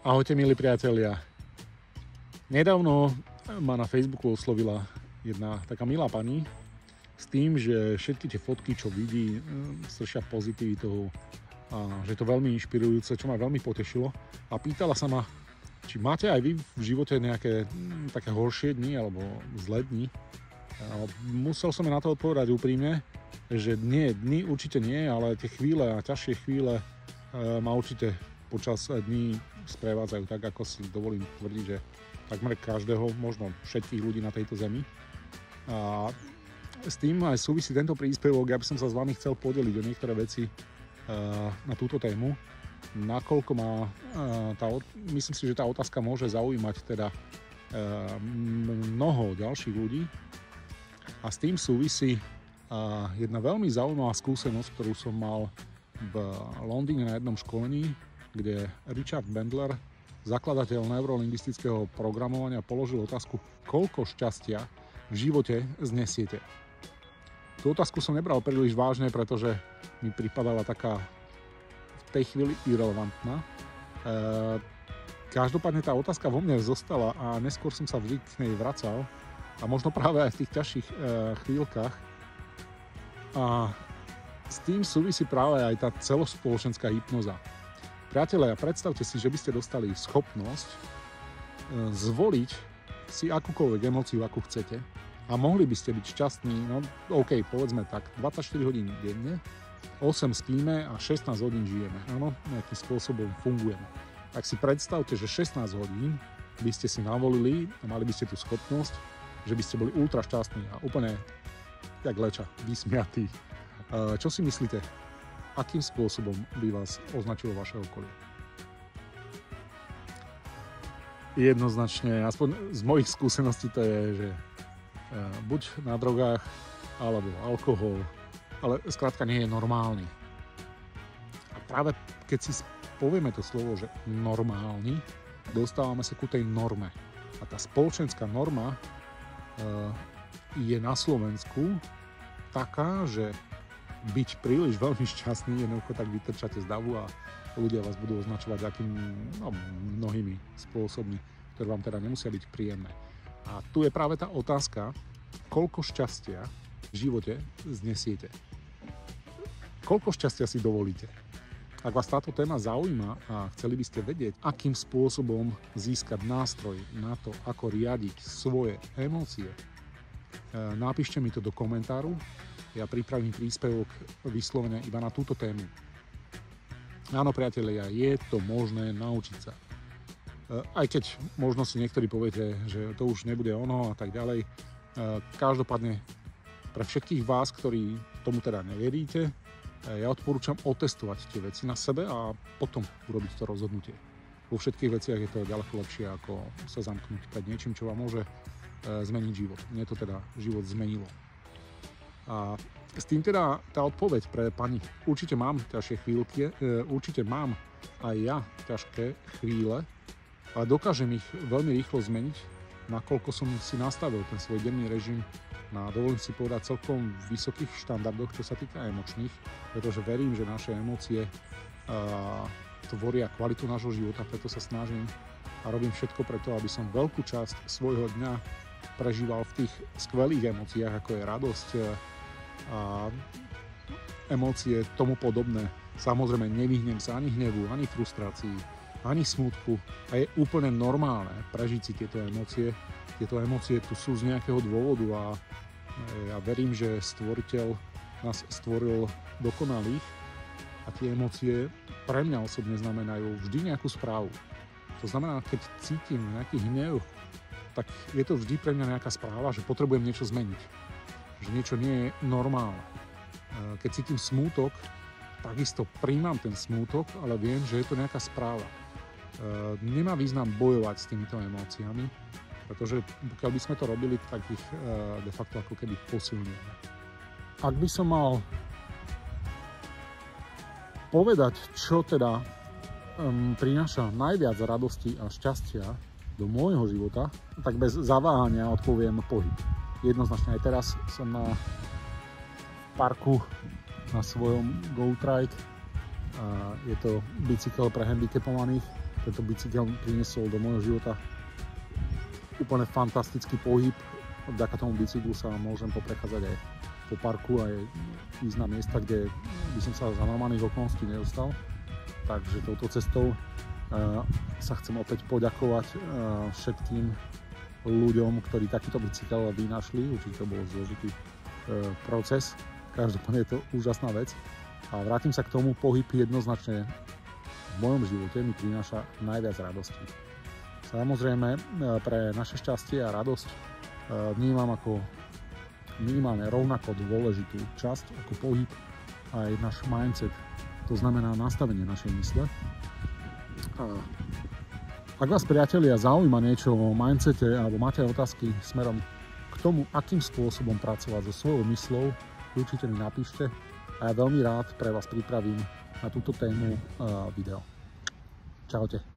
Ahojte, milí priatelia. Nedávno ma na Facebooku oslovila jedna taká milá pani s tým, že všetky tie fotky, čo vidí, stršia pozitivitou a že je to veľmi inšpirujúce, čo ma veľmi potešilo. A pýtala sa ma, či máte aj vy v živote nejaké také horšie dni alebo zlé dni. A musel som na to odpovedať úprimne, že nie, dni určite nie, ale tie chvíle a ťažšie chvíle ma určite počas dní sprevádzajú, tak ako si dovolím tvrdiť, že takmer každého, možno všetkých ľudí na tejto zemi. A s tým aj súvisí tento príspevok, ja by som sa s vami chcel podeliť o niektoré veci na túto tému, nakoľko ma myslím si, že tá otázka môže zaujímať teda mnoho ďalších ľudí. A s tým súvisí jedna veľmi zaujímavá skúsenosť, ktorú som mal v Londýne na jednom školení, kde Richard Bandler, zakladateľ neurolingvistického programovania, položil otázku, koľko šťastia v živote znesiete. Tú otázku som nebral príliš vážne, pretože mi pripadala taká v tej chvíli irelevantná. Každopádne tá otázka vo mne zostala a neskôr som sa vždy k nej vracal a možno práve aj v tých ťažších chvíľkach. A s tým súvisí práve aj tá celospoločenská hypnoza. Priatelia, predstavte si, že by ste dostali schopnosť zvoliť si akúkoľvek emóciu, akú chcete a mohli by ste byť šťastní, no OK, povedzme tak, 24 hodín denne, 8 spíme a 16 hodín žijeme, áno, nejakým spôsobom fungujeme. Tak si predstavte, že 16 hodín by ste si navolili a mali by ste tú schopnosť, že by ste boli ultra šťastní a úplne jak leča, vysmiatí. Čo si myslíte? Akým spôsobom by vás označilo vaše okolie? Jednoznačne, aspoň z mojich skúseností to je, že buď na drogách, alebo alkohol, ale skrátka nie je normálny. A práve keď si povieme to slovo, že normálny, dostávame sa ku tej norme. A tá spoločenská norma je na Slovensku taká, že byť príliš veľmi šťastný, jednoducho tak vytrčate z davu a ľudia vás budú označovať mnohými spôsobmi, ktoré vám teda nemusia byť príjemné. A tu je práve tá otázka, koľko šťastia v živote znesiete. Koľko šťastia si dovolíte? Ak vás táto téma zaujíma a chceli by ste vedieť, akým spôsobom získať nástroj na to, ako riadiť svoje emócie, napíšte mi to do komentáru. Ja pripravím príspevok vyslovene iba na túto tému. Áno, priatelia, je to možné naučiť sa. Aj keď možno si niektorí poviete, že to už nebude ono a tak ďalej. Každopádne pre všetkých vás, ktorí tomu teda neveríte, ja odporúčam otestovať tie veci na sebe a potom urobiť to rozhodnutie. Vo všetkých veciach je to ďaleko lepšie, ako sa zamknúť pred niečím, čo vám môže zmeniť život. Mne to teda život zmenilo. A s tým teda tá odpoveď pre pani, určite mám ťažšie chvíľky, určite mám aj ja ťažké chvíle, ale dokážem ich veľmi rýchlo zmeniť, nakoľko som si nastavil ten svoj denný režim na, dovolím si povedať, celkom vysokých štandardoch, čo sa týka emočných, pretože verím, že naše emócie tvoria kvalitu nášho života, preto sa snažím a robím všetko preto, aby som veľkú časť svojho dňa prežíval v tých skvelých emóciách, ako je radosť, a emócie tomu podobné. Samozrejme nevyhnem sa ani hnevu, ani frustrácii, ani smútku a je úplne normálne prežiť si tieto emócie. Tieto emócie tu sú z nejakého dôvodu a ja verím, že stvoriteľ nás stvoril dokonalých a tie emócie pre mňa osobne znamenajú vždy nejakú správu. To znamená, keď cítim nejaký hnev, tak je to vždy pre mňa nejaká správa, že potrebujem niečo zmeniť. Že niečo nie je normálne. Keď cítim smútok, takisto príjmam ten smútok, ale viem, že je to nejaká správa. Nemá význam bojovať s týmito emóciami, pretože pokiaľ by sme to robili, tak ich de facto ako keby posilňujeme. Ak by som mal povedať, čo teda prináša najviac radosti a šťastia do môjho života, tak bez zaváhania odpoviem pohyb. Jednoznačne aj teraz som na parku na svojom GoTrike. Je to bicykel pre handicapovaných, tento bicykel priniesol do môjho života úplne fantastický pohyb. Vďaka tomu bicyklu sa môžem poprechádzať aj po parku, aj ísť na miesta, kde by som sa za normálnych okolností nedostal. Takže touto cestou sa chcem opäť poďakovať všetkým ľuďom, ktorí takýto bicykel vynašli. Určite to bol zložitý proces. Každopádne je to úžasná vec. A vrátim sa k tomu, pohyb jednoznačne v mojom živote mi prináša najviac radosti. Samozrejme, pre naše šťastie a radosť vnímam ako minimálne rovnako dôležitú časť ako pohyb aj náš mindset, to znamená nastavenie našej mysle. Ak vás, priatelia, zaujíma niečo o mindsete alebo máte otázky smerom k tomu, akým spôsobom pracovať so svojou myslou, určite mi napíšte a ja veľmi rád pre vás pripravím na túto tému video. Čaute.